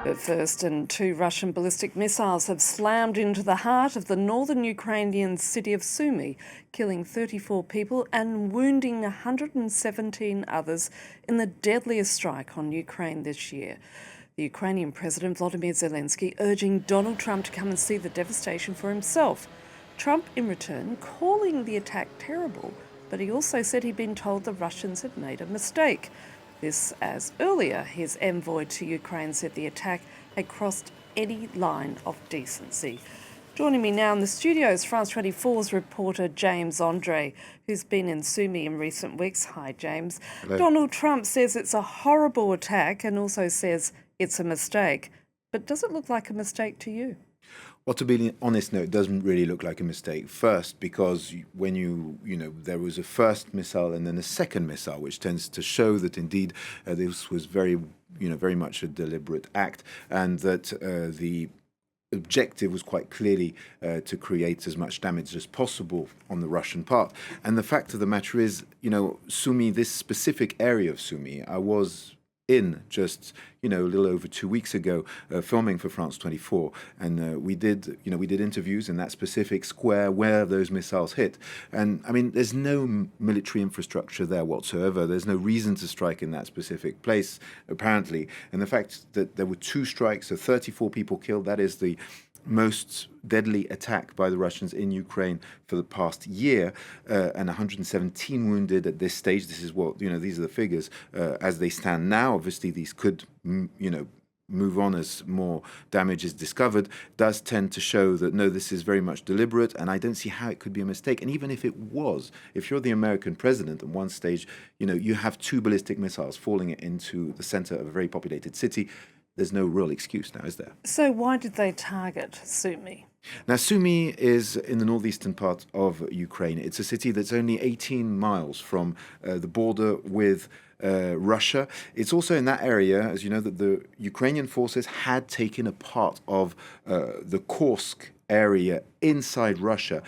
But first, and two Russian ballistic missiles have slammed into the heart of the northern Ukrainian city of Sumy, killing 34 people and wounding 117 others in the deadliest strike on Ukraine this year. The Ukrainian President Volodymyr Zelensky urging Donald Trump to come and see the devastation for himself. Trump, in return, calling the attack terrible, but he also said he'd been told the Russians had made a mistake. This as earlier his envoy to Ukraine said the attack had crossed any line of decency. Joining me now in the studio is France 24's reporter James André, who's been in Sumy in recent weeks. Hi, James. Hello. Donald Trump says it's a horrible attack and also says it's a mistake. But does it look like a mistake to you? Well, to be honest, no, it doesn't really look like a mistake. First, because when there was a first missile and then a second missile, which tends to show that indeed this was very much a deliberate act, and that the objective was quite clearly to create as much damage as possible on the Russian part. And the fact of the matter is, Sumy, this specific area of Sumy, I was in just a little over 2 weeks ago, filming for France 24, and we did interviews in that specific square where those missiles hit. And I mean, there's no military infrastructure there whatsoever. There's no reason to strike in that specific place, apparently. And the fact that there were two strikes, so 34 people killed, that is the most deadly attack by the Russians in Ukraine for the past year, and 117 wounded at this stage. This is what, these are the figures as they stand now. Obviously, these could, move on as more damage is discovered. Does tend to show that, no, this is very much deliberate, and I don't see how it could be a mistake. And even if it was, if you're the American president at one stage, you have two ballistic missiles falling into the center of a very populated city, there's no real excuse now, is there? So why did they target Sumy? Now, Sumy is in the northeastern part of Ukraine. It's a city that's only 18 miles from the border with Russia. It's also in that area, as you know, that the Ukrainian forces had taken a part of the Kursk area inside Russia.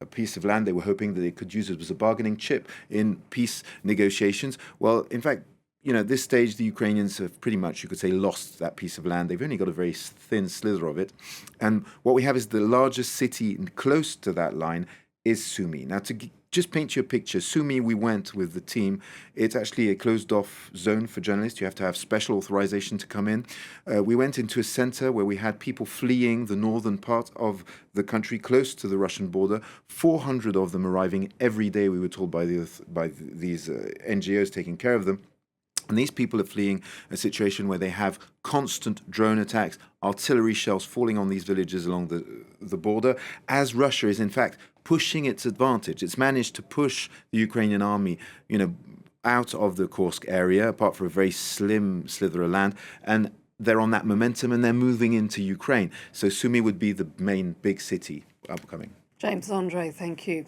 A piece of land they were hoping that they could use as a bargaining chip in peace negotiations. Well, in fact, at this stage, the Ukrainians have pretty much, you could say, lost that piece of land. They've only got a very thin slither of it. And what we have is the largest city close to that line is Sumy. Now, to just paint you a picture, Sumy, we went with the team. It's actually a closed-off zone for journalists. You have to have special authorization to come in. We went into a center where we had people fleeing the northern part of the country close to the Russian border. 400 of them arriving every day, we were told by these NGOs taking care of them. And these people are fleeing a situation where they have constant drone attacks, artillery shells falling on these villages along the border, as Russia is, in fact, pushing its advantage. It's managed to push the Ukrainian army, out of the Kursk area, apart from a very slim slither of land, and they're on that momentum and they're moving into Ukraine. So Sumy would be the main big city upcoming. James André, thank you.